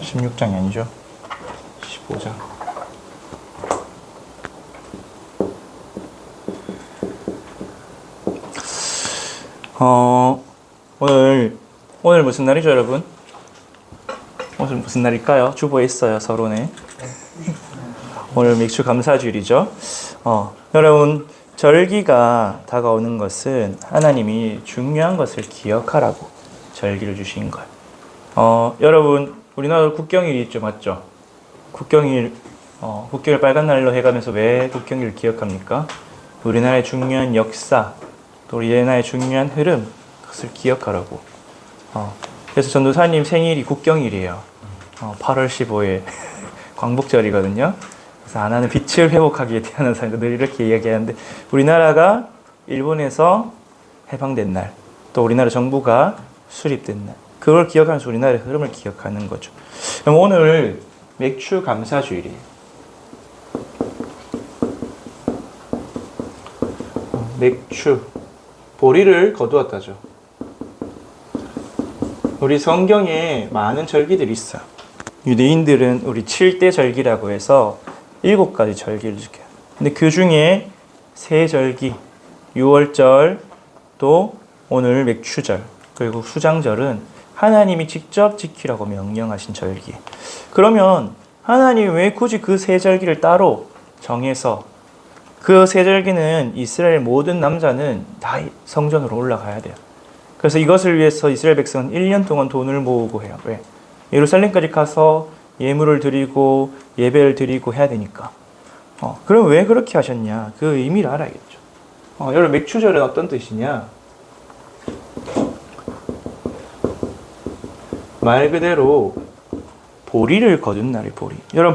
16장이 아니죠. 15장. 오늘 무슨 날이죠, 여러분? 오늘 무슨 날일까요? 주보에 있어요, 서론에. 오늘 맥주 감사주일이죠. 여러분, 절기가 다가오는 것은 하나님이 중요한 것을 기억하라고 절기를 주신 거예요. 여러분, 우리나라 국경일이 있죠, 맞죠? 국경일 빨간 날로 해가면서 왜 국경일을 기억합니까? 우리나라의 중요한 역사, 또 우리나라의 중요한 흐름, 그것을 기억하라고. 그래서 전도사님 생일이 국경일이에요. 8월 15일 광복절이거든요. 그래서 하나는 빛을 회복하기 위해 태어난 사람들 늘 이렇게 이야기하는데, 우리나라가 일본에서 해방된 날, 또 우리나라 정부가 수립된 날, 그걸 기억하면서 우리나라의 흐름을 기억하는 거죠. 그럼 오늘 맥주 감사주일이에요. 맥주, 보리를 거두었다죠. 우리 성경에 많은 절기들이 있어요. 유대인들은 우리 7대 절기라고 해서 7가지 절기를 지켜요. 근데 그 중에 세 절기, 유월절, 또 오늘 맥주절, 그리고 수장절은 하나님이 직접 지키라고 명령하신 절기. 그러면 하나님이 왜 굳이 그 세 절기를 따로 정해서, 그 세 절기는 이스라엘 모든 남자는 다 성전으로 올라가야 돼요. 그래서 이것을 위해서 이스라엘 백성은 1년 동안 돈을 모으고 해요. 왜? 예루살렘까지 가서 예물을 드리고 예배를 드리고 해야 되니까. 그럼 왜 그렇게 하셨냐? 그 의미를 알아야겠죠. 여러분, 맥주절은 어떤 뜻이냐? 말 그대로 보리를 거둔 날이 보리. 여러분,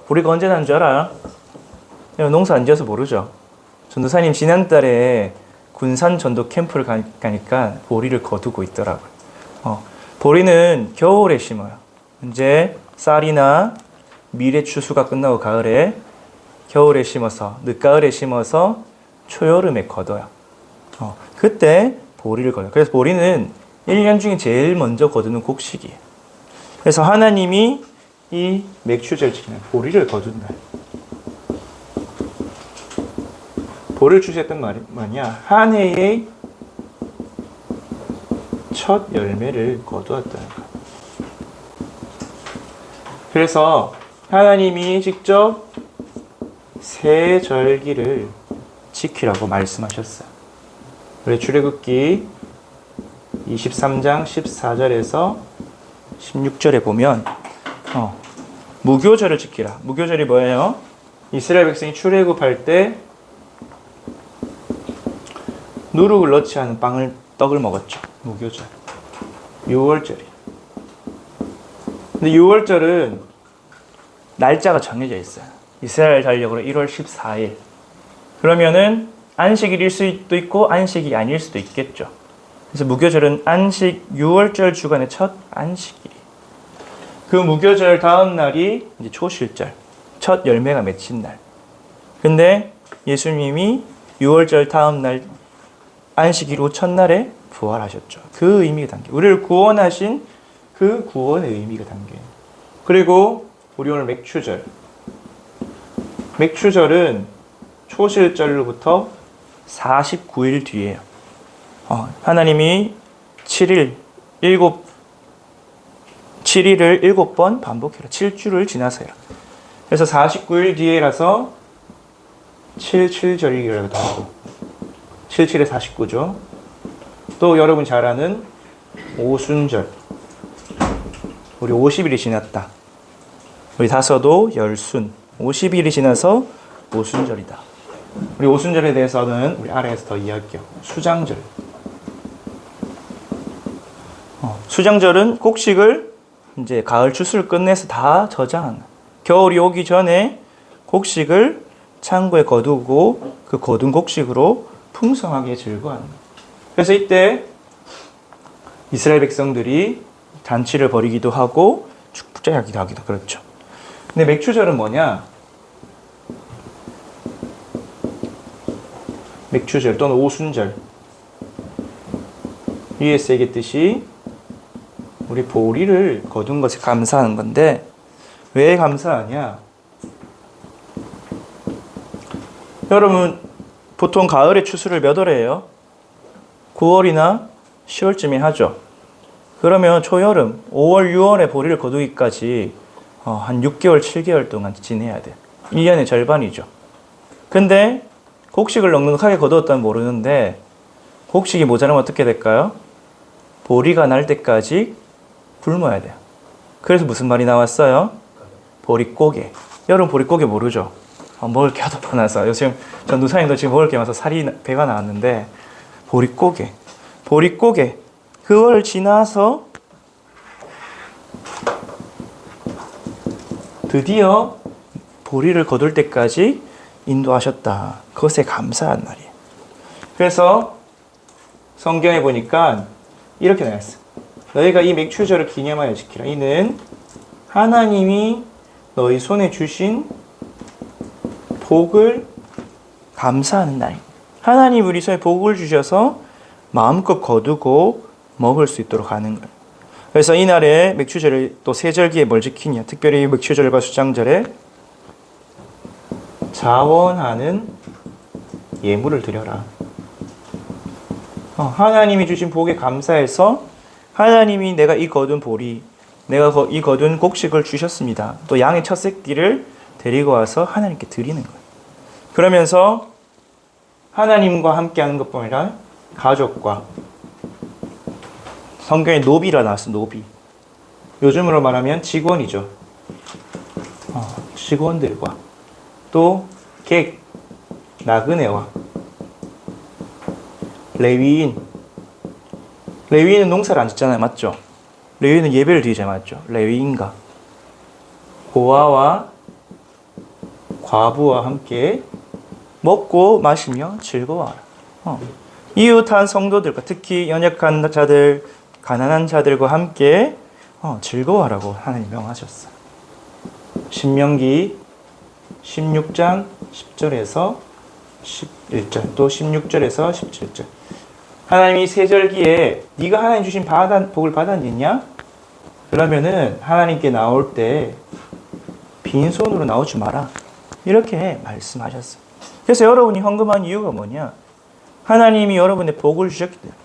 보리가 언제 나는 줄 알아요? 여러분, 농사 안 지어서 모르죠? 전도사님 지난달에 군산 전도 캠프를 가니까 보리를 거두고 있더라고요. 보리는 겨울에 심어요. 이제 쌀이나 밀의 추수가 끝나고 가을에, 겨울에 심어서 늦가을에 심어서 초여름에 거둬요. 그때 보리를 거둬요. 그래서 보리는 1년 중에 제일 먼저 거두는 곡식이에요. 그래서 하나님이 이 맥주절 지키는 보리를 거둔 날, 보리를 주셨던 말이 뭐냐? 한 해의 첫 열매를 거두었다는 것. 그래서 하나님이 직접 새 절기를 지키라고 말씀하셨어요. 우리 출애굽기 23장 14절에서 16절에 보면 무교절을 지키라. 무교절이 뭐예요? 이스라엘 백성이 출애굽할 때 누룩을 넣지 않은 떡을 먹었죠. 무교절. 6월절이. 근데 6월절은 날짜가 정해져 있어요. 이스라엘 달력으로 1월 14일. 그러면은 안식일일 수도 있고 안식이 아닐 수도 있겠죠. 그래서 무교절은 안식 6월절 주간의 첫 안식일. 그 무교절 다음 날이 이제 초실절, 첫 열매가 맺힌 날. 근데 예수님이 6월절 다음 날 안식일 후 첫날에 부활하셨죠. 그 의미가 담겨요. 우리를 구원하신 그 구원의 의미가 담겨요. 그리고 우리 오늘 맥주절. 맥주절은 초실절로부터 49일 뒤에요. 하나님이 7일을 7번 반복해라. 7주를 지나서요. 그래서 49일 뒤에라서 77절이라고도 하고, 77에 49죠. 또 여러분 잘 아는 오순절. 우리 50일이 지났다. 우리 다섯도 열순. 50일이 지나서 오순절이다. 우리 오순절에 대해서는 우리 아래에서 더 이야기해요. 수장절. 수장절은 곡식을 이제 가을 추수를 끝내서 다 저장하는, 겨울이 오기 전에 곡식을 창고에 거두고 그 거둔 곡식으로 풍성하게 즐거워하는 거예요. 그래서 이때 이스라엘 백성들이 잔치를 벌이기도 하고 축제하기도 하기도 그렇죠. 근데 맥주절은 뭐냐? 맥주절 또는 오순절. 위에서 얘기했듯이 우리 보리를 거둔 것에 감사하는 건데 왜 감사하냐? 여러분 보통 가을에 추수를 몇 월에 해요? 9월이나 10월쯤에 하죠. 그러면 초여름 5월, 6월에 보리를 거두기까지 한 6개월, 7개월 동안 지내야 돼요. 1년의 절반이죠. 근데 곡식을 넉넉하게 거두었다면 모르는데 곡식이 모자라면 어떻게 될까요? 보리가 날 때까지 굶어야 돼요. 그래서 무슨 말이 나왔어요? 보릿고개. 여러분 보릿고개 모르죠? 먹을 게 하도 많아서 요즘 전 누사님도 지금 먹을 게 많아서 배가 나왔는데 보릿고개. 보릿고개. 그걸 지나서 드디어 보리를 거둘 때까지 인도하셨다. 그것에 감사한 날이에요. 그래서 성경에 보니까 이렇게 나왔어. 너희가 이 맥추절을 기념하여 지키라. 이는 하나님이 너희 손에 주신 복을 감사하는 날입니다. 하나님 우리 손에 복을 주셔서 마음껏 거두고 먹을 수 있도록 하는 거예요. 그래서 이날에 맥추절을 또 세절기에 뭘 지키냐. 특별히 맥추절과 수장절에 자원하는 예물을 드려라. 하나님이 주신 복에 감사해서 하나님이 내가 이 거둔 보리, 내가 이 거둔 곡식을 주셨습니다. 또 양의 첫 새끼를 데리고 와서 하나님께 드리는 거예요. 그러면서 하나님과 함께하는 것뿐 아니라 가족과 성경에 노비라 나왔어. 노비. 요즘으로 말하면 직원이죠. 직원들과 또 객, 나그네와 레위인. 레위인은 농사를 안 짓잖아요. 맞죠? 레위인은 예배를 드리잖아요. 맞죠? 레위인과 고아와 과부와 함께 먹고 마시며 즐거워하라. 이웃한 성도들과 특히 연약한 자들, 가난한 자들과 함께 즐거워하라고 하나님 명하셨어요. 신명기 16장 10절에서 11절 또 16절에서 17절. 하나님이 세절기에 네가 하나님 주신 복을 받았느냐? 그러면은 하나님께 나올 때 빈손으로 나오지 마라. 이렇게 말씀하셨어요. 그래서 여러분이 헌금한 이유가 뭐냐? 하나님이 여러분의 복을 주셨기 때문에.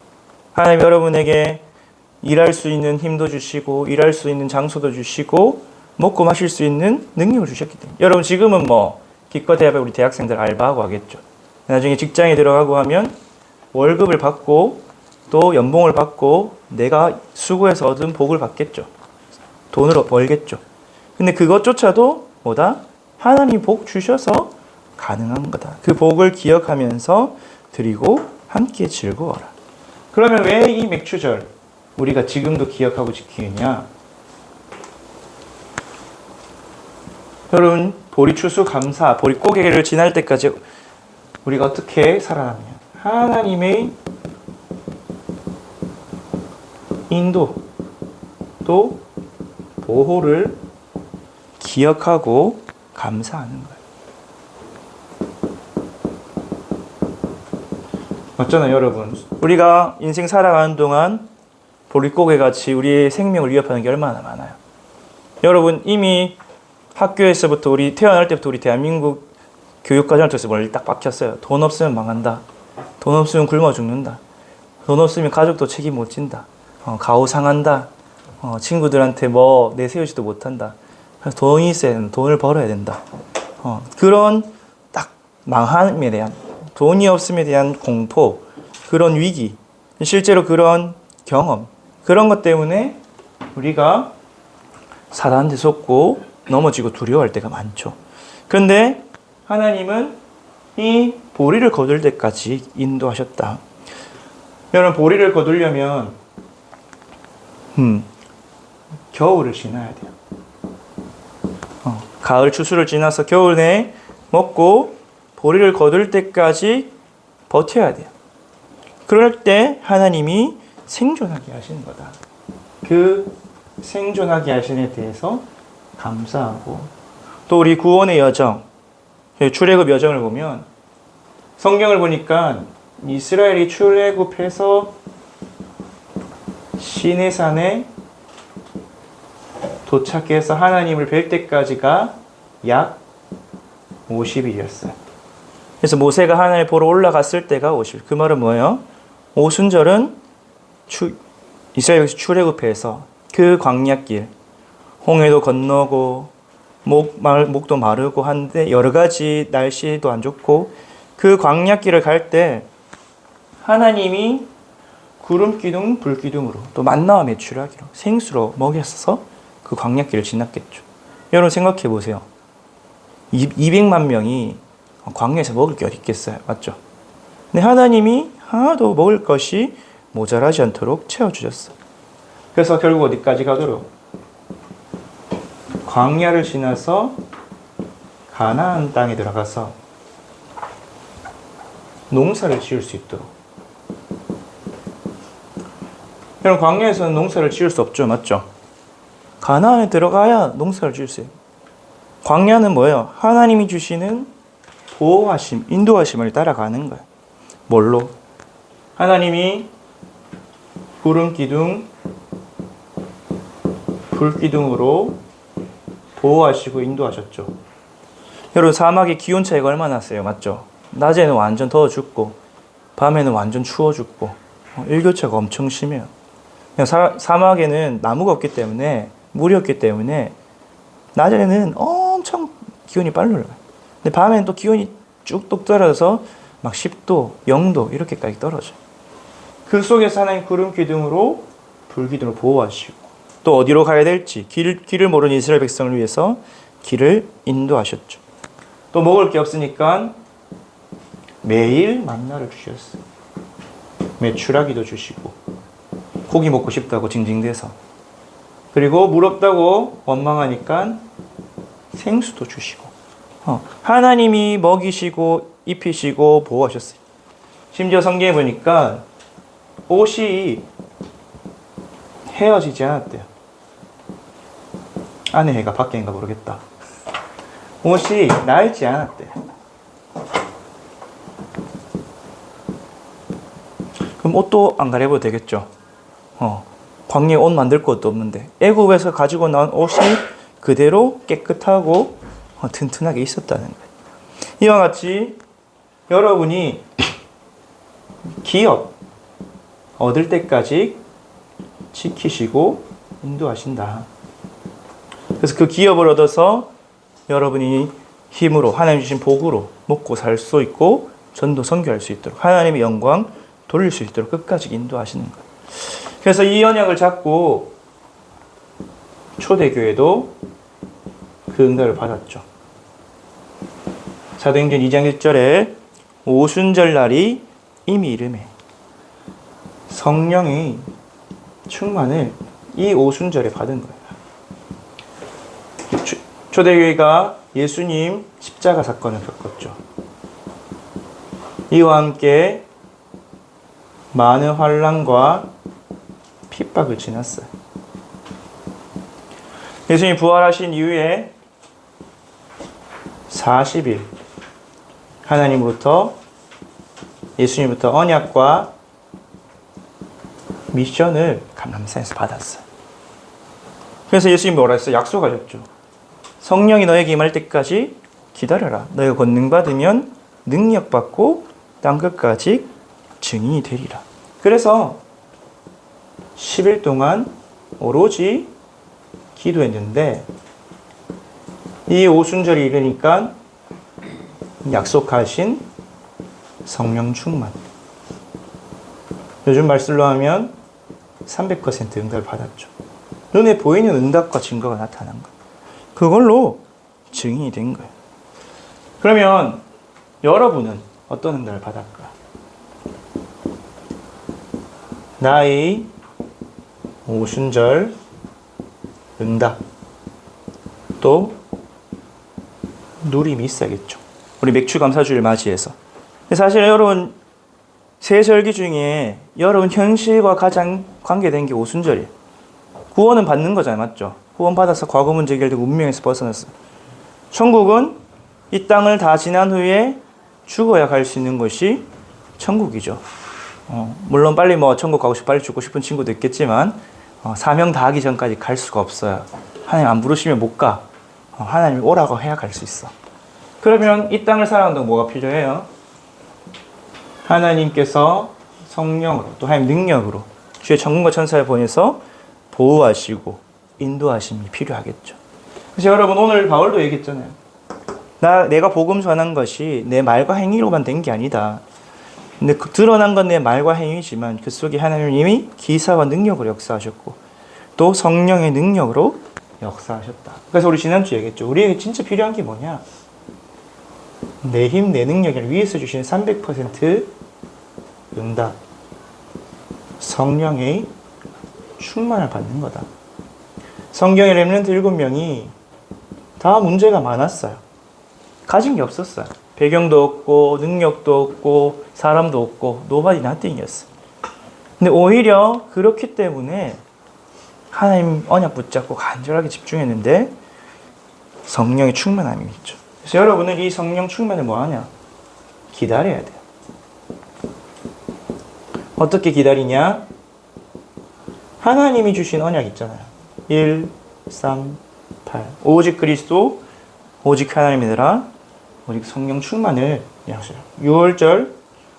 하나님이 여러분에게 일할 수 있는 힘도 주시고 일할 수 있는 장소도 주시고 먹고 마실 수 있는 능력을 주셨기 때문에. 여러분 지금은 기껏 해야 우리 대학생들 알바하고 하겠죠. 나중에 직장에 들어가고 하면 월급을 받고 또 연봉을 받고 내가 수고해서 얻은 복을 받겠죠. 돈으로 벌겠죠. 근데 그것조차도 뭐다? 하나님 복 주셔서 가능한 거다. 그 복을 기억하면서 드리고 함께 즐거워라. 그러면 왜 이 맥추절 우리가 지금도 기억하고 지키느냐? 여러분 보리 추수 감사, 보리 고개를 지날 때까지 우리가 어떻게 살아남냐? 하나님의 인도 또 보호를 기억하고 감사하는 거예요. 맞잖아요, 여러분. 우리가 인생 살아가는 동안 보릿고개 같이 우리의 생명을 위협하는 게 얼마나 많아요. 여러분 이미 학교에서부터 우리 태어날 때부터 우리 대한민국 교육과정을 통해서 뭘 딱 박혔어요. 돈 없으면 망한다. 돈 없으면 굶어 죽는다. 돈 없으면 가족도 책임 못 진다. 가오 상한다. 친구들한테 내세우지도 못한다. 그래서 돈이 있어야 된다. 돈을 벌어야 된다. 그런 딱 망함에 대한, 돈이 없음에 대한 공포, 그런 위기, 실제로 그런 경험, 그런 것 때문에 우리가 사단한테 속고 넘어지고 두려워할 때가 많죠. 그런데 하나님은 이 보리를 거둘 때까지 인도하셨다. 여러분 보리를 거두려면 겨울을 지나야 돼요. 가을 추수를 지나서 겨울 내에 먹고 보리를 거둘 때까지 버텨야 돼요. 그럴 때 하나님이 생존하게 하시는 거다. 그 생존하게 하시는 데 대해서 감사하고, 또 우리 구원의 여정, 출애굽 여정을 보면 성경을 보니까 이스라엘이 출애굽해서 시내산에 도착해서 하나님을 뵐 때까지가 약 50일이었어요. 그래서 모세가 하나님을 보러 올라갔을 때가 50일. 그 말은 뭐예요? 오순절은 이스라엘 백성 출애굽해서 그 광야길, 홍해도 건너고 목도 마르고 한데 여러 가지 날씨도 안 좋고 그 광야길을 갈 때 하나님이 구름 기둥, 불 기둥으로 또 만나와 메추라기로 생수로 먹였어서 그 광야길을 지났겠죠. 여러분 생각해 보세요. 200만 명이 광야에서 먹을 게 어디 있겠어요, 맞죠? 근데 하나님이 하나도 먹을 것이 모자라지 않도록 채워주셨어. 그래서 결국 어디까지 가도록? 광야를 지나서 가나안 땅에 들어가서 농사를 지을 수 있도록. 여러분 광야에서는 농사를 지을 수 없죠, 맞죠? 가나안에 들어가야 농사를 지을 수 있어요. 광야는 뭐예요? 하나님이 주시는 보호하심, 인도하심을 따라가는 거예요. 뭘로? 하나님이 구름 기둥, 불 기둥으로 보호하시고 인도하셨죠. 여러분 사막의 기온 차이가 얼마나 세요, 맞죠? 낮에는 완전 더워 죽고 밤에는 완전 추워 죽고 일교차가 엄청 심해요. 사막에는 나무가 없기 때문에 물이 없기 때문에 낮에는 엄청 기온이 빨리 올라가요. 근데 밤에는 또 기온이 쭉뚝 떨어져서 막 10도, 0도 이렇게까지 떨어져요. 그 속에서 하나님 구름 기둥으로 불 기둥으로 보호하시고 또 어디로 가야 될지 길을 모르는 이스라엘 백성을 위해서 길을 인도하셨죠. 또 먹을 게 없으니까 매일 만나를 주셨어요. 메추라기도 주시고 고기 먹고 싶다고 징징대서 그리고 물 없다고 원망하니까 생수도 주시고 하나님이 먹이시고 입히시고 보호하셨어요. 심지어 성경에 보니까 옷이 헤어지지 않았대요. 안에 해가 밖에 해가 모르겠다. 옷이 낡지 않았대요. 그럼 옷도 안 갈아입어도 되겠죠. 광야에 옷 만들 것도 없는데 애굽에서 가지고 나온 옷이 그대로 깨끗하고 튼튼하게 있었다는 거예요. 이와 같이 여러분이 기업 얻을 때까지 지키시고 인도하신다. 그래서 그 기업을 얻어서 여러분이 힘으로 하나님 주신 복으로 먹고 살 수 있고 전도 선교할 수 있도록 하나님의 영광 돌릴 수 있도록 끝까지 인도하시는 거예요. 그래서 이 언약을 잡고 초대교회도 그 응답을 받았죠. 사도행전 2장 1절에 오순절 날이 이미 이르매 성령의 충만을 이 오순절에 받은 거예요. 초대교회가 예수님 십자가 사건을 겪었죠. 이와 함께 많은 환난과 핍박을 지났어요. 예수님이 부활하신 이후에 40일 예수님부터 언약과 미션을 감람산에서 받았어요. 그래서 예수님이 뭐라 했어요? 약속하셨죠. 성령이 너에게 임할 때까지 기다려라. 너희가 권능 받으면 능력 받고 땅 끝까지 증인이 되리라. 그래서 10일 동안 오로지 기도했는데 이 오순절이 이르니까 약속하신 성령 충만. 요즘 말씀로 하면 300% 응답을 받았죠. 눈에 보이는 응답과 증거가 나타난 거예요. 그걸로 증인이 된 거예요. 그러면 여러분은 어떤 응답을 받았을까? 나의 오순절 응답 또 누림이 있어야겠죠. 우리 맥주 감사주일 맞이해서 사실 여러분 세 절기 중에 여러분 현실과 가장 관계된 게 오순절이에요. 구원은 받는 거잖아요, 맞죠? 구원 받아서 과거 문제 해결되고 운명에서 벗어났어요. 천국은 이 땅을 다 지난 후에 죽어야 갈 수 있는 것이 천국이죠. 물론 빨리 천국 가고 싶고 빨리 죽고 싶은 친구도 있겠지만 사명 다하기 전까지 갈 수가 없어요. 하나님 안 부르시면 못 가. 하나님이 오라고 해야 갈 수 있어. 그러면 이 땅을 살아간다고 뭐가 필요해요? 하나님께서 성령으로 또 하나님 능력으로 주의 천군과 천사를 보내서 보호하시고 인도하심이 필요하겠죠. 그래서 여러분 오늘 바울도 얘기했잖아요. 내가 복음 전한 것이 내 말과 행위로만 된 게 아니다. 근데 드러난 건 내 말과 행위지만 그 속에 하나님이 기사와 능력으로 역사하셨고 또 성령의 능력으로 역사하셨다. 그래서 우리 지난주에 얘기했죠. 우리에게 진짜 필요한 게 뭐냐? 내 힘, 내 능력을 위에서 주시는 300% 응답. 성령의 충만을 받는 거다. 성경의 렘넌트 7명이 다 문제가 많았어요. 가진 게 없었어요. 배경도 없고 능력도 없고 사람도 없고 nobody nothing이었어요. 근데 오히려 그렇기 때문에 하나님 언약 붙잡고 간절하게 집중했는데 성령의 충만함이 있죠. 그래서 여러분은 이 성령 충만을 뭐하냐? 기다려야 돼요. 어떻게 기다리냐? 하나님이 주신 언약 있잖아요. 1, 3, 8 오직 그리스도 오직 하나님이더라. 오직 성령 충만을 약속해요. 6월절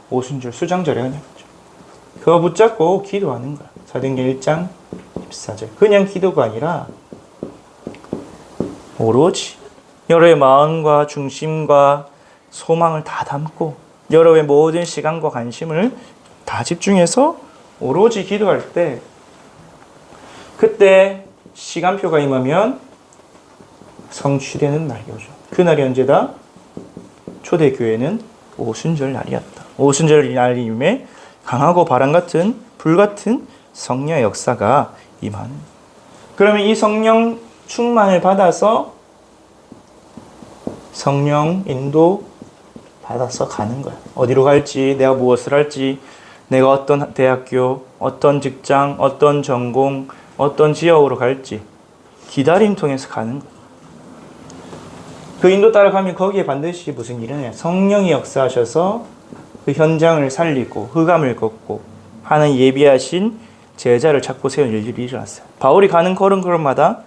오순절 수장절의 언약이죠. 그거 붙잡고 기도하는 거야. 사도행전 1장 14절. 그냥 기도가 아니라 오로지 여러의 마음과 중심과 소망을 다 담고 여러의 모든 시간과 관심을 다 집중해서 오로지 기도할 때 그때 시간표가 임하면 성취되는 날이 오죠. 그날이 언제다? 초대교회는 오순절 날이었다. 오순절 날임에 강하고 바람같은 불같은 성령의 역사가 임하는. 그러면 이 성령 충만을 받아서 성령 인도 받아서 가는 거야. 어디로 갈지, 내가 무엇을 할지, 내가 어떤 대학교, 어떤 직장, 어떤 전공, 어떤 지역으로 갈지 기다림 통해서 가는 거야. 그 인도 따라가면 거기에 반드시 무슨 일이 일어나요? 성령이 역사하셔서 그 현장을 살리고 흑암을 걷고 하는 예비하신 제자를 찾고 세운 일들이 일어났어요. 바울이 가는 걸음걸음마다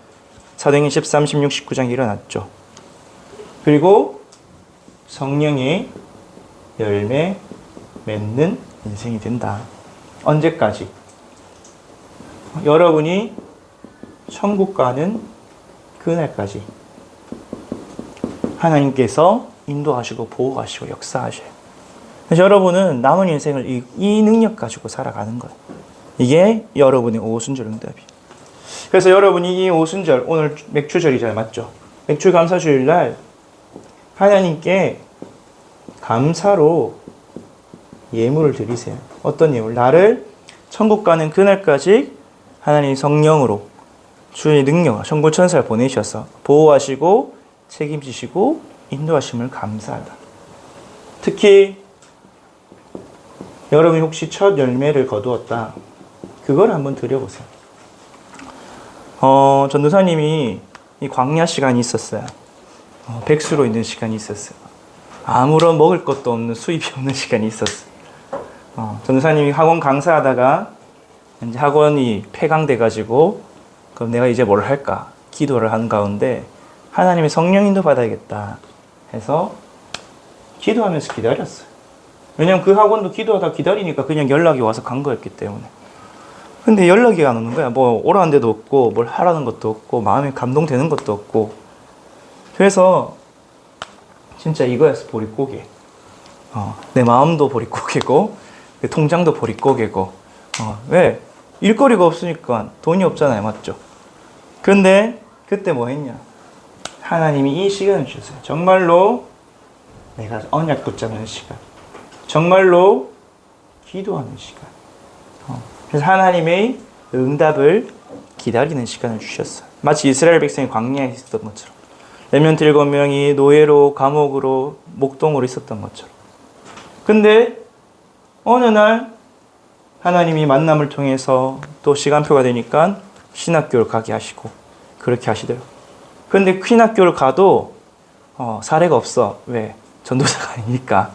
사도행전 13, 16, 19장이 일어났죠. 그리고 성령의 열매 맺는 인생이 된다. 언제까지? 여러분이 천국 가는 그날까지 하나님께서 인도하시고 보호하시고 역사하셔요. 그래서 여러분은 남은 인생을 이 능력 가지고 살아가는 거예요. 이게 여러분의 오순절 응답이에요. 그래서 여러분이 이 오순절, 오늘 맥주절이잖아요. 맞죠? 맥주 감사주일 날 하나님께 감사로 예물을 드리세요. 어떤 예물? 나를 천국 가는 그날까지 하나님 성령으로 주의 능력, 천군 천사를 보내셔서 보호하시고 책임지시고 인도하심을 감사하다. 특히 여러분이 혹시 첫 열매를 거두었다. 그걸 한번 드려보세요. 전도사님이 이 광야 시간이 있었어요. 백수로 있는 시간이 있었어요. 아무런 먹을 것도 없는 수입이 없는 시간이 있었어요. 전도사님이 학원 강사하다가 이제 학원이 폐강돼가지고 그럼 내가 이제 뭘 할까 기도를 한 가운데 하나님의 성령 인도 받아야겠다 해서 기도하면서 기다렸어요. 왜냐면 그 학원도 기도하다 기다리니까 그냥 연락이 와서 간 거였기 때문에. 근데 연락이 안 오는 거야. 뭐 오라는 데도 없고 뭘 하라는 것도 없고 마음에 감동되는 것도 없고. 그래서 진짜 이거였어. 보릿고개. 내 마음도 보릿고개고 내 통장도 보릿고개고. 왜? 일거리가 없으니까 돈이 없잖아요. 맞죠? 그런데 그때 뭐 했냐? 하나님이 이 시간을 주셨어요. 정말로 내가 언약 붙잡는 시간. 정말로 기도하는 시간. 그래서 하나님의 응답을 기다리는 시간을 주셨어요. 마치 이스라엘 백성이 광야에 있었던 것처럼. 렘넌트 7명이 노예로 감옥으로 목동으로 있었던 것처럼. 근데 어느 날 하나님이 만남을 통해서 또 시간표가 되니까 신학교를 가게 하시고 그렇게 하시더라고요. 근데 신학교를 가도 사례가 없어. 왜? 전도사가 아니니까.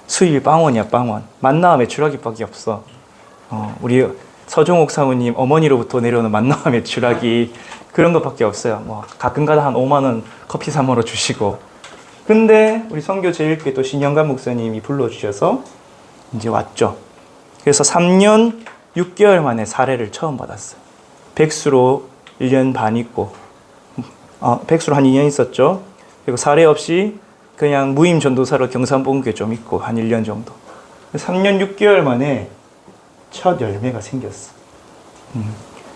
수입이 빵원이야, 빵원. 만나와 매출하기밖에 없어. 우리 서종옥 사모님 어머니로부터 내려오는 만나와 매출하기 그런 것밖에 없어요. 뭐 가끔가다 한 5만 원 커피 사 먹어 주시고. 근데 우리 선교 제일교회 또 신영관 목사님이 불러주셔서 이제 왔죠. 그래서 3년 6개월 만에 사례를 처음 받았어요. 백수로 1년 반 있고, 백수로 한 2년 있었죠. 그리고 사례 없이 그냥 무임 전도사로 경산본교에 좀 있고 한 1년 정도. 3년 6개월 만에 첫 열매가 생겼어.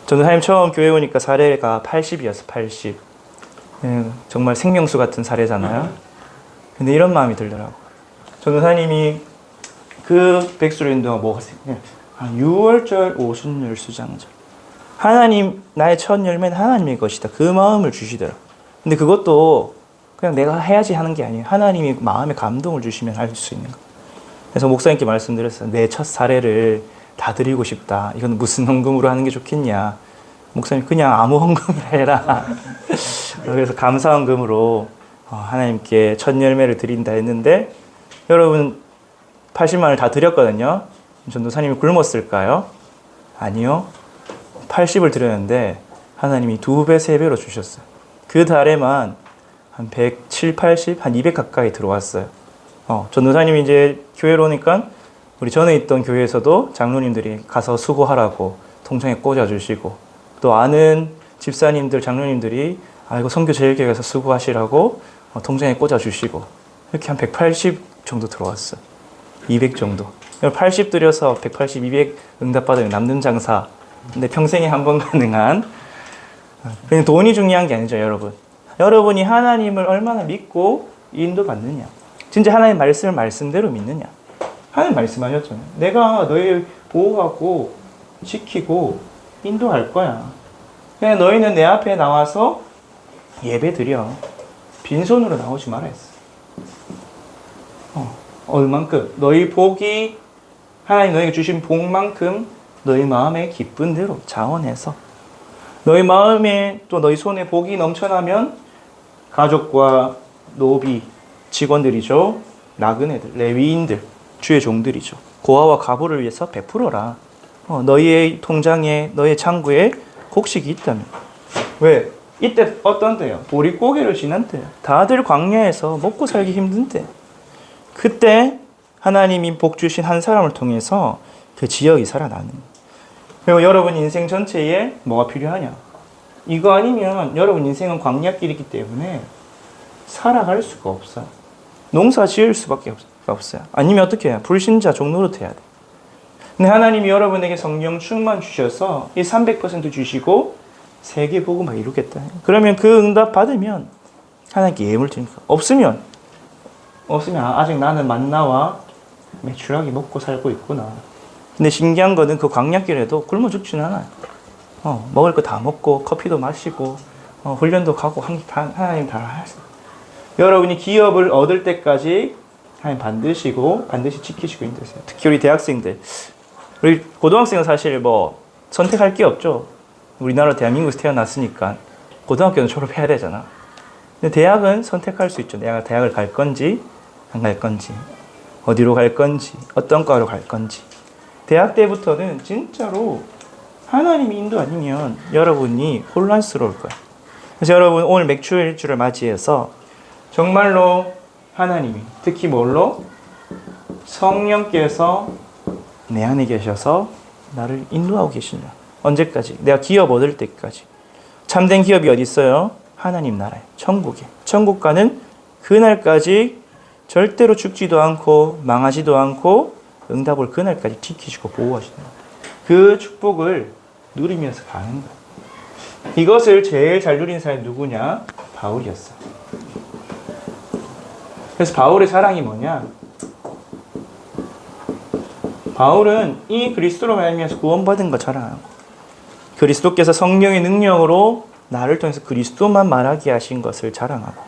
전도사님 처음 교회 오니까 사례가 80이었어, 80. 정말 생명수 같은 사례잖아요. 근데 이런 마음이 들더라고. 전도사님이 그 백수로 인도가 뭐가 생겨? 6월절, 오순절, 수장절. 하나님, 나의 첫 열매는 하나님의 것이다. 그 마음을 주시더라. 근데 그것도 그냥 내가 해야지 하는 게 아니에요. 하나님이 마음에 감동을 주시면 할 수 있는 거. 그래서 목사님께 말씀드렸어요. 내 첫 사례를 다 드리고 싶다. 이건 무슨 헌금으로 하는 게 좋겠냐. 목사님 그냥 아무 헌금이나 해라. 그래서 감사 헌금으로 하나님께 첫 열매를 드린다 했는데 여러분 80만 원을 다 드렸거든요. 전도사님이 굶었을까요? 아니요. 80을 드렸는데 하나님이 2배, 3배로 주셨어요. 그 달에만 한 170, 80, 한 200 가까이 들어왔어요. 전도사님이 이제 교회로 오니까 우리 전에 있던 교회에서도 장로님들이 가서 수고하라고 통장에 꽂아주시고 또 아는 집사님들, 장로님들이 이거 선교 제일교회에서 수고하시라고 통장에 꽂아주시고 이렇게 한 180 정도 들어왔어요. 200 정도. 80 들여서 180, 200 응답받으면 남는 장사. 근데 평생에 한 번 가능한. 그냥 돈이 중요한 게 아니죠, 여러분. 여러분이 하나님을 얼마나 믿고 인도받느냐. 진짜 하나님 말씀을 말씀대로 믿느냐. 하나님 말씀하셨잖아요. 내가 너희 보호하고 지키고 인도할 거야. 그냥 너희는 내 앞에 나와서 예배 드려. 빈손으로 나오지 말아 했어. 얼만큼 너희 복이 하나님 너희에게 주신 복만큼 너희 마음에 기쁜 대로 자원해서 너희 마음에 또 너희 손에 복이 넘쳐나면 가족과 노비, 직원들이죠. 나그네들, 레위인들, 주의 종들이죠. 고아와 과부를 위해서 베풀어라. 너희의 통장에, 너희의 창구에 곡식이 있다면. 왜? 이때 어떤 때요? 보릿고개를 지난 때요. 다들 광야에서 먹고 살기 힘든 때. 그때 하나님이 복 주신 한 사람을 통해서 그 지역이 살아나는. 그리고 여러분 인생 전체에 뭐가 필요하냐? 이거 아니면 여러분 인생은 광야길이기 때문에 살아갈 수가 없어요. 농사 지을 수밖에 없어요. 아니면 어떻게 해요? 불신자 종노릇 해야 돼. 근데 하나님이 여러분에게 성령 충만 주셔서 이 300% 주시고 세계 복음을 이루겠다. 그러면 그 응답 받으면 하나님께 예물 드리니까. 없으면 아직 나는 만나와 매출하게 먹고 살고 있구나. 근데 신기한 거는 그 광야길에도 굶어 죽지는 않아요. 먹을 거 다 먹고 커피도 마시고 훈련도 가고 하나님 다 하세요. 여러분이 기업을 얻을 때까지 하나님 반드시 지키시고 있으세요. 특히 우리 대학생들, 우리 고등학생은 사실 뭐 선택할 게 없죠. 우리나라 대한민국에서 태어났으니까 고등학교는 졸업해야 되잖아. 근데 대학은 선택할 수 있죠. 내가 대학을 갈 건지 안 갈 건지, 어디로 갈 건지, 어떤 과로 갈 건지. 대학 때부터는 진짜로 하나님이 인도 아니면 여러분이 혼란스러울 거예요. 그래서 여러분 오늘 맥주일주를 맞이해서 정말로 하나님이 특히 뭘로? 성령께서 내 안에 계셔서 나를 인도하고 계신다. 언제까지? 내가 기업 얻을 때까지. 참된 기업이 어디 있어요? 하나님 나라에, 천국에. 천국 가는 그날까지 절대로 죽지도 않고 망하지도 않고 응답을 그날까지 지키시고 보호하신다. 그 축복을 누리면서 가는 거야. 이것을 제일 잘 누린 사람이 누구냐? 바울이었어. 그래서 바울의 사랑이 뭐냐? 바울은 이 그리스도로 말미암아서 구원받은 거 자랑하고 그리스도께서 성령의 능력으로 나를 통해서 그리스도만 말하게 하신 것을 자랑하고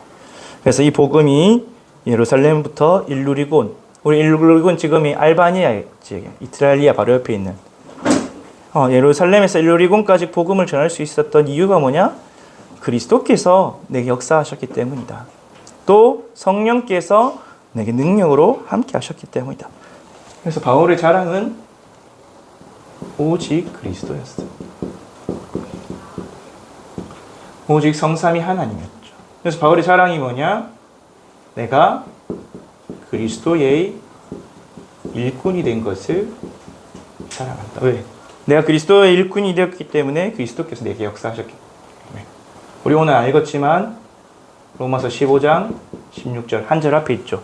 그래서 이 복음이 예루살렘부터 일루리곤, 우리 일루리곤 지금이 알바니아 지역에 이탈리아 바로 옆에 있는 예루살렘에서 일루리곤까지 복음을 전할 수 있었던 이유가 뭐냐? 그리스도께서 내게 역사하셨기 때문이다. 또 성령께서 내게 능력으로 함께 하셨기 때문이다. 그래서 바울의 자랑은 오직 그리스도였어요. 오직 성삼위 하나님이었죠. 그래서 바울의 자랑이 뭐냐? 내가 그리스도의 일꾼이 된 것을 자랑한다. 왜? 내가 그리스도의 일꾼이 되었기 때문에 그리스도께서 내게 역사하셨기 때문에. 우리 오늘 알겠지만 로마서 15장 16절 한 절 앞에 있죠.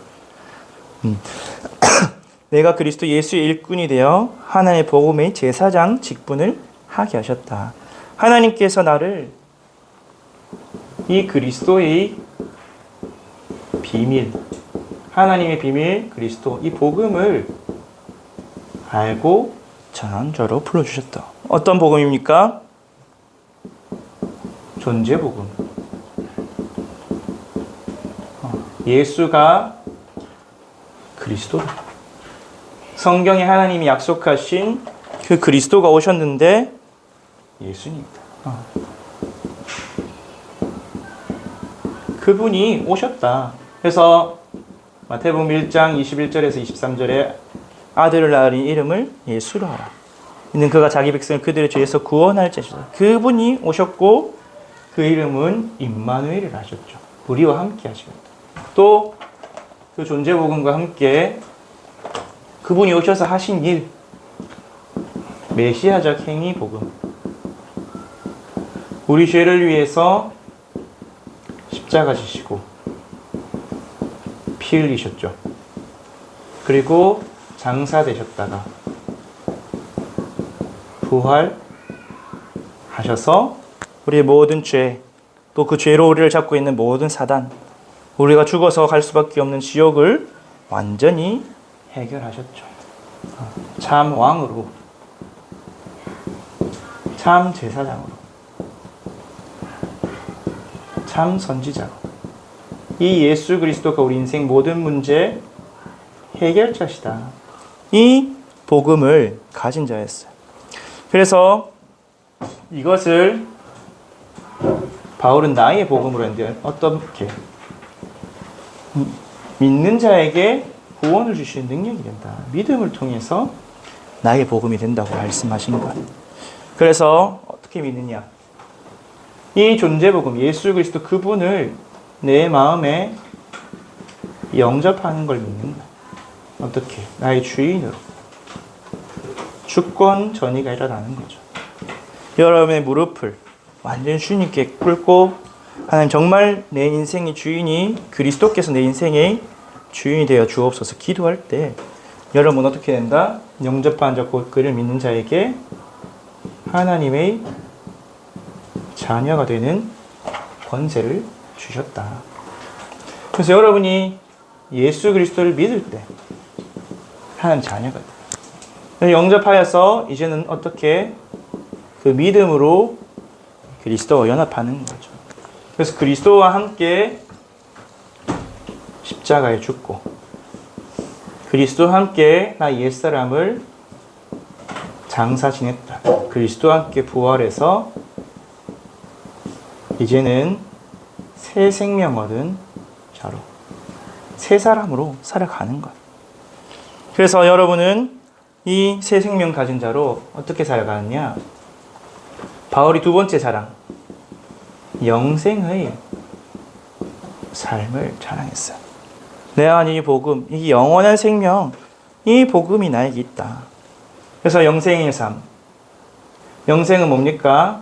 내가 그리스도 예수의 일꾼이 되어 하나님의 복음의 제사장 직분을 하게 하셨다. 하나님께서 나를 이 그리스도의 비밀, 하나님의 비밀, 그리스도, 이 복음을 알고 전한 자로 불러주셨다. 어떤 복음입니까? 존재 복음. 예수가 그리스도다. 성경에 하나님이 약속하신 그 그리스도가 오셨는데 예수님이다. 그분이 오셨다. 그래서 마태복음 1장 21절에서 23절에 아들을 낳으리 이름을 예수라 하라. 이는 그가 자기 백성을 그들의 죄에서 구원할 자시다. 그분이 오셨고 그 이름은 임마누엘이라 하셨죠. 우리와 함께 하시겠다. 또 그 존재복음과 함께 그분이 오셔서 하신 일, 메시아적 행위 복음. 우리 죄를 위해서 십자가 지시고 피 흘리셨죠. 그리고 장사되셨다가 부활하셔서 우리의 모든 죄, 또 그 죄로 우리를 잡고 있는 모든 사단, 우리가 죽어서 갈 수밖에 없는 지옥을 완전히 해결하셨죠. 참 왕으로, 참 제사장으로, 참 선지자로. 이 예수 그리스도가 우리 인생 모든 문제 해결자시다. 이 복음을 가진 자였어요. 그래서 이것을 바울은 나의 복음으로 했는데 어떻게? 믿는 자에게 구원을 주시는 능력이 된다. 믿음을 통해서 나의 복음이 된다고 말씀하신 것. 그래서 어떻게 믿느냐? 이 존재복음, 예수 그리스도 그분을 내 마음에 영접하는 걸 믿는 거야. 어떻게? 나의 주인으로. 주권 전이가 일어나는 거죠. 여러분의 무릎을 완전히 주님께 꿇고 하나님 정말 내 인생의 주인이 그리스도께서 내 인생의 주인이 되어 주옵소서 기도할 때 여러분 어떻게 된다? 영접한 자 곧 그를 믿는 자에게 하나님의 자녀가 되는 권세를 주셨다. 그래서 여러분이 예수 그리스도를 믿을 때 하나님 자녀가 돼요. 영접하여서 이제는 어떻게 그 믿음으로 그리스도와 연합하는 거죠. 그래서 그리스도와 함께 십자가에 죽고 그리스도와 함께 나 옛사람을 장사 지냈다. 그리스도와 함께 부활해서 이제는 새 생명 얻은 자로 새 사람으로 살아가는 것. 그래서 여러분은 이 새 생명 가진 자로 어떻게 살아가느냐? 바울이 두 번째 자랑, 영생의 삶을 자랑했어요. 내 안에 이 복음, 이 영원한 생명, 이 복음이 나에게 있다. 그래서 영생의 삶. 영생은 뭡니까?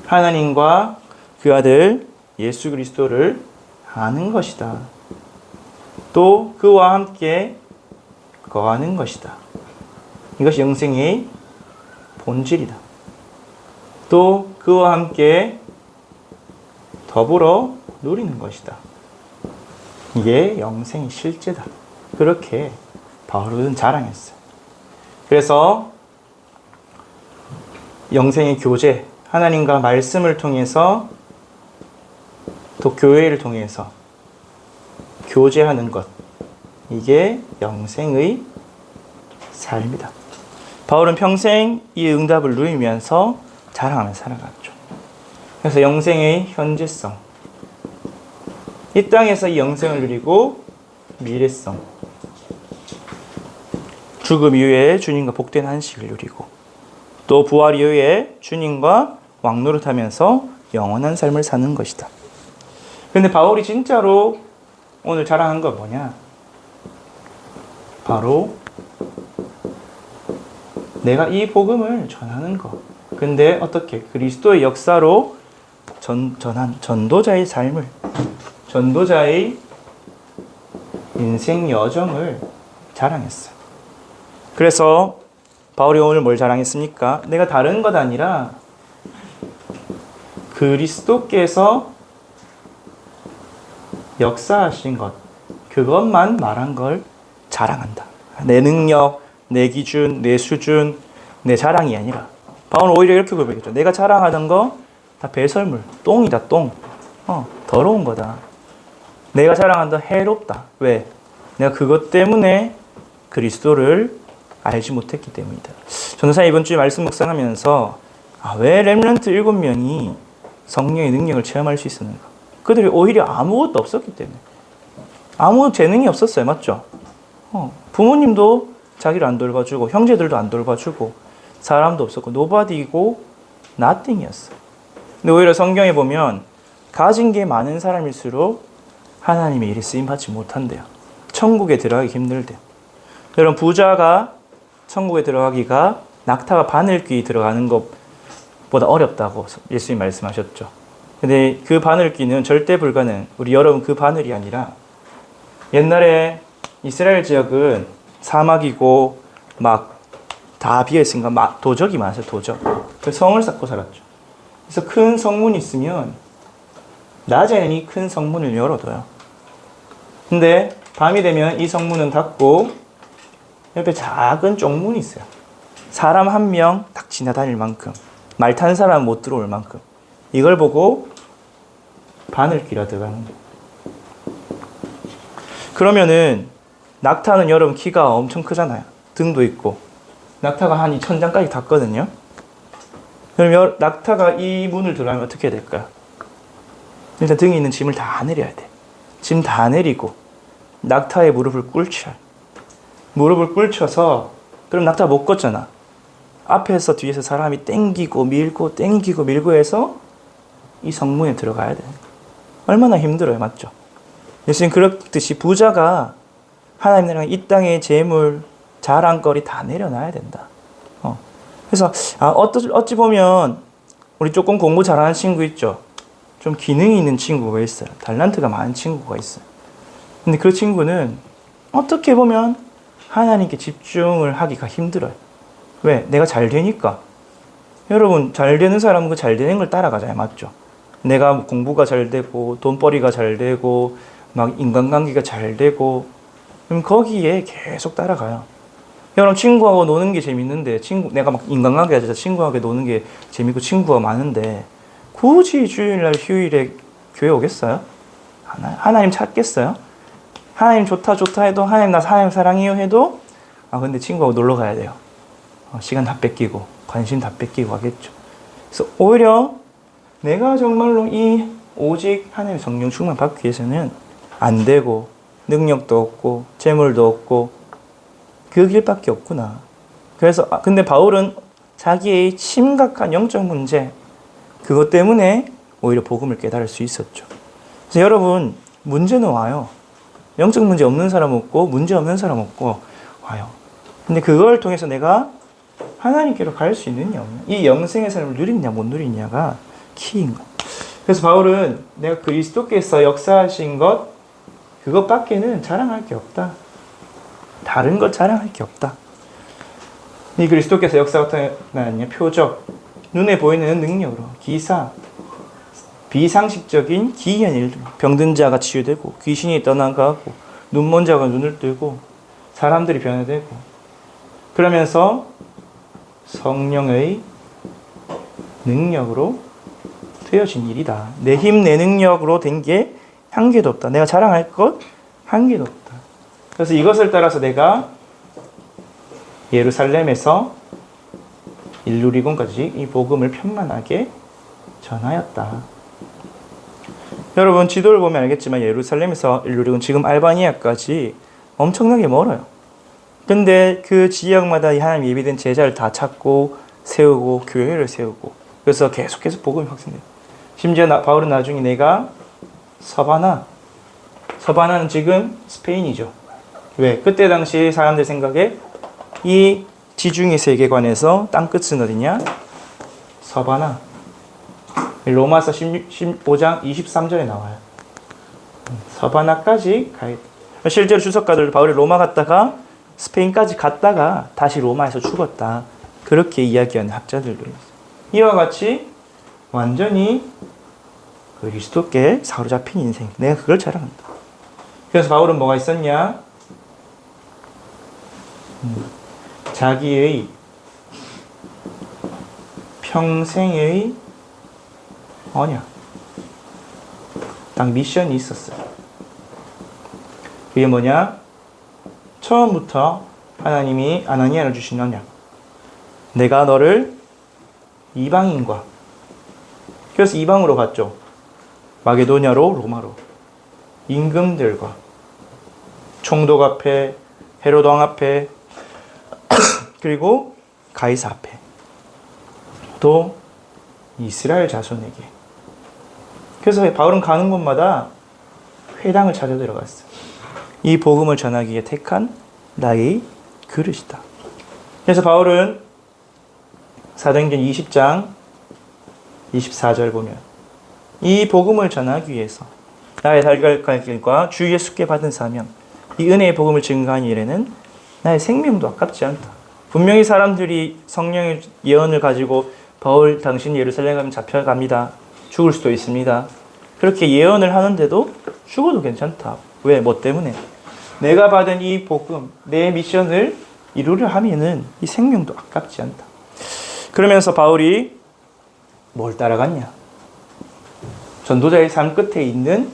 하나님과 그 아들 예수 그리스도를 아는 것이다. 또 그와 함께 거하는 것이다. 이것이 영생의 본질이다. 또 그와 함께 더불어 누리는 것이다. 이게 영생의 실제다. 그렇게 바울은 자랑했어요. 그래서 영생의 교제, 하나님과 말씀을 통해서 또 교회를 통해서 교제하는 것, 이게 영생의 삶이다. 바울은 평생 이 응답을 누리면서 자랑하며 살아갔죠. 그래서 영생의 현재성, 이 땅에서 이 영생을 누리고 미래성, 죽음 이후에 주님과 복된 안식을 누리고 또 부활 이후에 주님과 왕노릇하면서 영원한 삶을 사는 것이다. 근데 바울이 진짜로 오늘 자랑한 건 뭐냐? 바로 내가 이 복음을 전하는 것. 근데 어떻게? 그리스도의 역사로 전한 전도자의 삶을, 전도자의 인생 여정을 자랑했어요. 그래서 바울이 오늘 뭘 자랑했습니까? 내가 다른 것 아니라 그리스도께서 역사하신 것, 그것만 말한 걸 자랑한다. 내 능력, 내 기준, 내 수준, 내 자랑이 아니라 바울은 오히려 이렇게 고백했죠. 내가 자랑하는 거 다 배설물, 똥이다, 똥. 더러운 거다. 내가 자랑한다, 해롭다. 왜? 내가 그것 때문에 그리스도를 알지 못했기 때문이다. 전도사 이번 주에 말씀 묵상하면서 왜 렘넌트 7명이 성령의 능력을 체험할 수 있었는가? 그들이 오히려 아무것도 없었기 때문에. 아무 재능이 없었어요. 맞죠? 부모님도 자기를 안 돌봐주고 형제들도 안 돌봐주고 사람도 없었고 노바디고 나띵이었어요. 근데 오히려 성경에 보면 가진 게 많은 사람일수록 하나님의 일에 쓰임받지 못한대요. 천국에 들어가기 힘들대요. 여러분 부자가 천국에 들어가기가 낙타가 바늘귀 들어가는 것보다 어렵다고 예수님 말씀하셨죠. 근데 그 바늘귀는 절대 불가능. 우리 여러분 그 바늘이 아니라 옛날에 이스라엘 지역은 사막이고 막 다 비어있으니까 도적이 많았어요. 도적. 그 성을 쌓고 살았죠. 그래서 큰 성문이 있으면 낮에는 이 큰 성문을 열어둬요. 근데 밤이 되면 이 성문은 닫고 옆에 작은 쪽문이 있어요. 사람 한 명 딱 지나다닐 만큼, 말 타는 사람은 못 들어올 만큼. 이걸 보고 바늘귀라 들어가는 거예요. 그러면은 낙타는 여러분 키가 엄청 크잖아요. 등도 있고. 낙타가 한 2,000장까지 닿거든요. 그럼 낙타가 이 문을 들어가면 어떻게 해야 될까요? 일단 등에 있는 짐을 다 내려야 돼. 짐 다 내리고 낙타의 무릎을 꿇쳐요. 무릎을 꿇쳐서 그럼 낙타가 못 걷잖아. 앞에서 뒤에서 사람이 땡기고 밀고 땡기고 밀고 해서 이 성문에 들어가야 돼. 얼마나 힘들어요. 맞죠? 예수님 그렇듯이 부자가 하나님 나라가 이 땅의 재물 자랑거리 다 내려놔야 된다. 그래서 어찌 보면 우리 조금 공부 잘하는 친구 있죠. 좀 기능이 있는 친구가 있어요. 달란트가 많은 친구가 있어요. 근데 그 친구는 어떻게 보면 하나님께 집중을 하기가 힘들어요. 왜? 내가 잘 되니까. 여러분 잘 되는 사람은 그 잘 되는 걸 따라가잖아요. 맞죠? 내가 공부가 잘 되고 돈벌이가 잘 되고 막 인간관계가 잘 되고 그럼 거기에 계속 따라가요. 여러분 친구하고 노는 게 재밌는데 내가 막 인간관계가 진짜 친구하고 노는 게 재밌고 친구가 많은데 굳이 주일날 휴일에 교회 오겠어요? 하나님 찾겠어요? 하나님 좋다 해도 하나님 나 하나님 사랑해요 해도 근데 친구하고 놀러 가야 돼요. 시간 다 뺏기고 관심 다 뺏기고 하겠죠. 그래서 오히려 내가 정말로 이 오직 하나님의 성령 충만 받기 위해서는 안 되고 능력도 없고 재물도 없고 그 길밖에 없구나. 그래서 근데 바울은 자기의 심각한 영적 문제 그것 때문에 오히려 복음을 깨달을 수 있었죠. 그래서 여러분 문제는 와요. 영적 문제 없는 사람 없고 문제 없는 사람 없고 와요. 근데 그걸 통해서 내가 하나님께로 갈 수 있느냐 없느냐 이 영생의 삶을 누리느냐 못 누리느냐가 키인 거예요. 그래서 바울은 내가 그리스도께서 역사하신 것 그것밖에는 자랑할 게 없다. 다른 것 자랑할 게 없다. 이 그리스도께서 역사가 나타나는 표적, 눈에 보이는 능력으로 기사, 비상식적인 기이한 일들, 병든 자가 치유되고 귀신이 떠나가고 눈먼 자가 눈을 뜨고 사람들이 변화되고 그러면서 성령의 능력으로 되어진 일이다. 내 힘, 내 능력으로 된 게 한 개도 없다. 내가 자랑할 것 한 개도 없다. 그래서 이것을 따라서 내가 예루살렘에서 일루리곤까지 이 복음을 편만하게 전하였다. 여러분 지도를 보면 알겠지만 예루살렘에서 일루리곤 지금 알바니아까지 엄청나게 멀어요. 근데 그 지역마다 하나님 예비된 제자를 다 찾고 세우고 교회를 세우고 그래서 계속해서 복음이 확산돼요. 심지어 바울은 나중에 내가 서바나는 지금 스페인이죠. 왜? 그때 당시 사람들 생각에 이 지중해 세계관에서 땅끝은 어디냐? 서바나. 로마서 15장 23절에 나와요. 서바나까지 가야 돼. 실제로 주석가들 바울이 로마 갔다가 스페인까지 갔다가 다시 로마에서 죽었다. 그렇게 이야기하는 학자들도 있어요. 이와 같이 완전히 그리스도께 사로잡힌 인생. 내가 그걸 자랑한다. 그래서 바울은 뭐가 있었냐? 자기의 평생의 언약, 딱 미션이 있었어요. 그게 뭐냐? 처음부터 하나님이 아나니아를 주신 언약. 내가 너를 이방인과, 그래서 이방으로 갔죠. 마게도냐로, 로마로. 임금들과 총독 앞에, 헤로도 왕 앞에, 그리고 가이사 앞에, 또 이스라엘 자손에게. 그래서 바울은 가는 곳마다 회당을 찾아 들어갔어요. 이 복음을 전하기 위해 택한 나의 그릇이다. 그래서 바울은 사도행전 20장 24절 보면 이 복음을 전하기 위해서 나의 달걀 길과 주 예수께 받은 사명, 이 은혜의 복음을 증거한 일에는 나의 생명도 아깝지 않다. 분명히 사람들이 성령의 예언을 가지고 바울 당신 예루살렘 가면 잡혀갑니다. 죽을 수도 있습니다. 그렇게 예언을 하는데도 죽어도 괜찮다. 왜? 뭐 때문에? 내가 받은 이 복음, 내 미션을 이루려 하면은 이 생명도 아깝지 않다. 그러면서 바울이 뭘 따라갔냐? 전도자의 삶 끝에 있는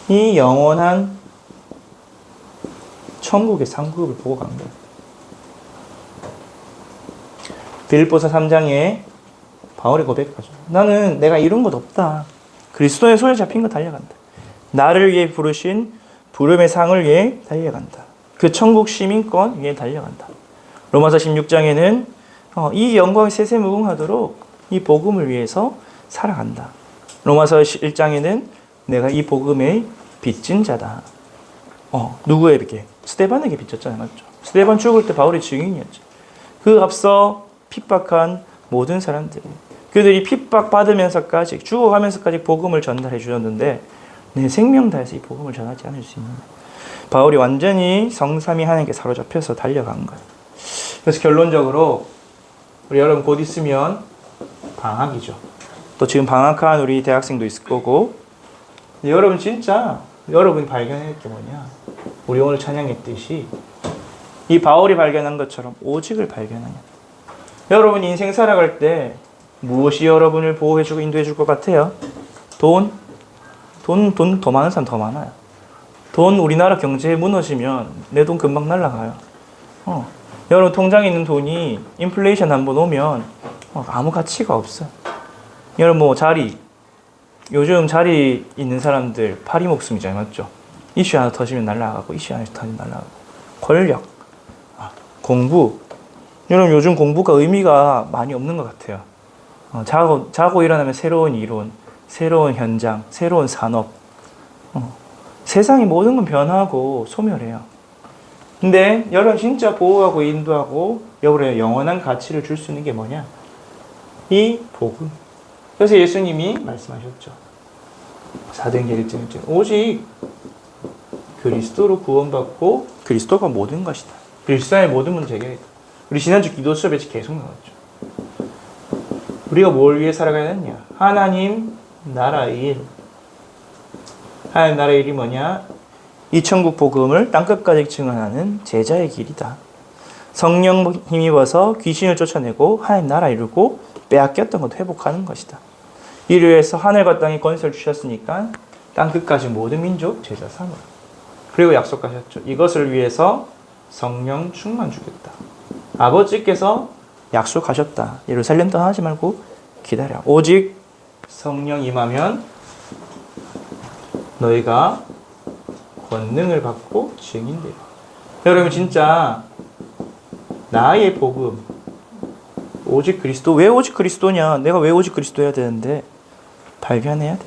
이 영원한 천국의 상급을 보고 간 거예요. 빌립보서 3장에 바울이 고백하죠. 나는 내가 이룬 것 없다. 그리스도의 손에 잡힌 거 달려간다. 나를 위해 부르신 부름의 상을 위해 달려간다. 그 천국 시민권 위해 달려간다. 로마서 16장에는 이 영광이 세세무궁하도록 이 복음을 위해서 살아간다. 로마서 1장에는 내가 이 복음의 빚진 자다. 누구에게? 스데반에게 빚졌잖아요. 맞죠? 스데반 죽을 때 바울이 증인이었죠. 그 앞서 핍박한 모든 사람들, 그들이 핍박받으면서까지 죽어가면서까지 복음을 전달해 주셨는데 내 생명 다해서 이 복음을 전하지 않을 수 있느냐. 바울이 완전히 성삼위 하나님께 사로잡혀서 달려간 거예요. 그래서 결론적으로 우리 여러분 곧 있으면 방학이죠. 또 지금 방학한 우리 대학생도 있을 거고, 여러분 진짜 여러분이 발견할 게 뭐냐? 우리 오늘 찬양했듯이 이 바울이 발견한 것처럼 오직을 발견하냐. 여러분이 인생 살아갈 때 무엇이 여러분을 보호해주고 인도해줄 것 같아요? 돈 더 많은 사람 더 많아요. 돈 우리나라 경제에 무너지면 내 돈 금방 날아가요. 여러분 통장에 있는 돈이 인플레이션 한번 오면 아무 가치가 없어요. 여러분 뭐 요즘 자리 있는 사람들 파리 목숨이잖아요. 맞죠? 이슈 하나 터지면 날아가고 이슈 하나 터지면 날아가고. 권력, 공부. 여러분 요즘 공부가 의미가 많이 없는 것 같아요. 자고 일어나면 새로운 이론, 새로운 현장, 새로운 산업. 세상의 모든 건 변하고 소멸해요. 근데 여러분 진짜 보호하고 인도하고 여러분의 영원한 가치를 줄 수 있는 게 뭐냐? 이 복음. 그래서 예수님이 말씀하셨죠. 사도행전 1장 오직 그리스도로 구원받고 그리스도가 모든 것이다. 그리스도의 모든 문제 해결이다. 우리 지난주 기도 수업에 계속 나왔죠. 우리가 뭘 위해 살아가야 되냐? 하나님 나라의 일. 하나님 나라의 일이 뭐냐? 이 천국 복음을 땅끝까지 증언하는 제자의 길이다. 성령 힘입어서 귀신을 쫓아내고 하나님 나라 이루고 빼앗겼던 것 회복하는 것이다. 이를 위해서 하늘과 땅에 권세를 주셨으니까 땅끝까지 모든 민족 제자 삼으라. 그리고 약속하셨죠. 이것을 위해서 성령 충만 주겠다. 아버지께서 약속하셨다. 예루살렘 떠나지 말고 기다려. 오직 성령 임하면 너희가 권능을 받고 증인되라. 여러분 진짜 나의 복음 오직 그리스도. 왜 오직 그리스도냐? 내가 왜 오직 그리스도여야 되는데 발견해야 돼.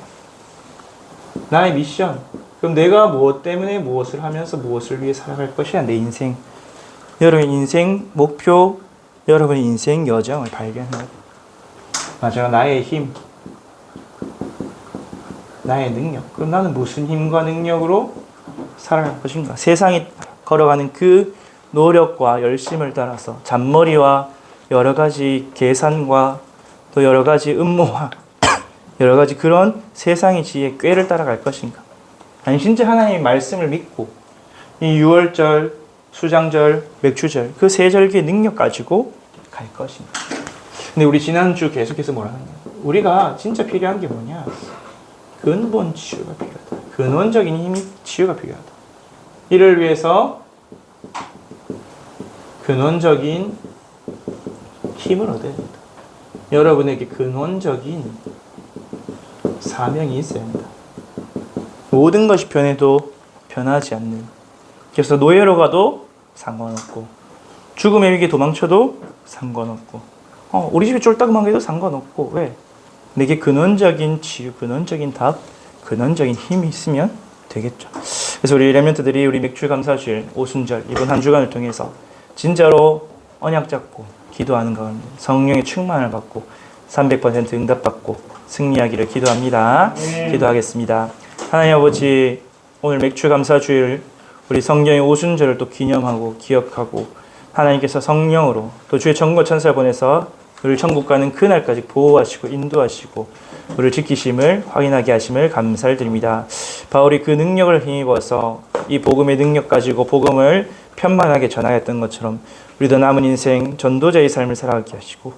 나의 미션. 그럼 내가 무엇 때문에 무엇을 하면서 무엇을 위해 살아갈 것이야. 내 인생. 여러분 인생 목표, 여러분의 인생 여정을 발견해야 돼. 맞아요. 나의 힘, 나의 능력. 그럼 나는 무슨 힘과 능력으로 살아갈 것인가? 세상이 걸어가는 그 노력과 열심을 따라서 잔머리와 여러 가지 계산과 또 여러 가지 음모와 여러 가지 그런 세상의 지혜 꾀를 따라갈 것인가? 아니 진짜 하나님의 말씀을 믿고 이 유월절, 수장절, 맥주절 그 세 절기의 능력 가지고 갈 것인가? 근데 우리 지난주 계속해서 뭐라 하냐? 우리가 진짜 필요한 게 뭐냐? 근본 치유가 필요하다. 근원적인 힘이 치유가 필요하다. 이를 위해서 근원적인 힘을 얻어야 된다. 여러분에게 근원적인 사명이 있어야 한다. 모든 것이 변해도 변하지 않는. 그래서 노예로 가도 상관없고 죽음의 위기에 도망쳐도 상관없고 우리 집에 쫄딱만 해도 상관없고. 왜? 내게 근원적인 치유, 근원적인 답, 근원적인 힘이 있으면 되겠죠. 그래서 우리 렘넌트들이 우리 맥주 감사주일 오순절 이번 한 주간을 통해서 진짜로 언약 잡고 기도하는 가운데 성령의 충만을 받고 300% 응답받고 승리하기를 기도합니다. 기도하겠습니다. 하나님 아버지, 오늘 맥주 감사주일 우리 성령의 오순절을 또 기념하고 기억하고 하나님께서 성령으로 또 주의 전거 천사를 보내서 우리를 천국 가는 그날까지 보호하시고 인도하시고 우리를 지키심을 확인하게 하심을 감사를 드립니다. 바울이 그 능력을 힘입어서 이 복음의 능력 가지고 복음을 편만하게 전하였던 것처럼 우리도 남은 인생 전도자의 삶을 살아가게 하시고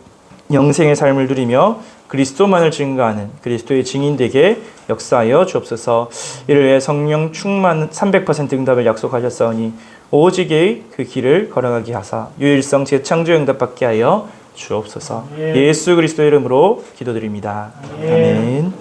영생의 삶을 누리며 그리스도만을 증거하는 그리스도의 증인되게 역사하여 주옵소서. 이를 위해 성령 충만 300% 응답을 약속하셨사오니 오직의 그 길을 걸어가게 하사 유일성 재창조 응답받게 하여 주옵소서. 예수 그리스도의 이름으로 기도드립니다. 아멘.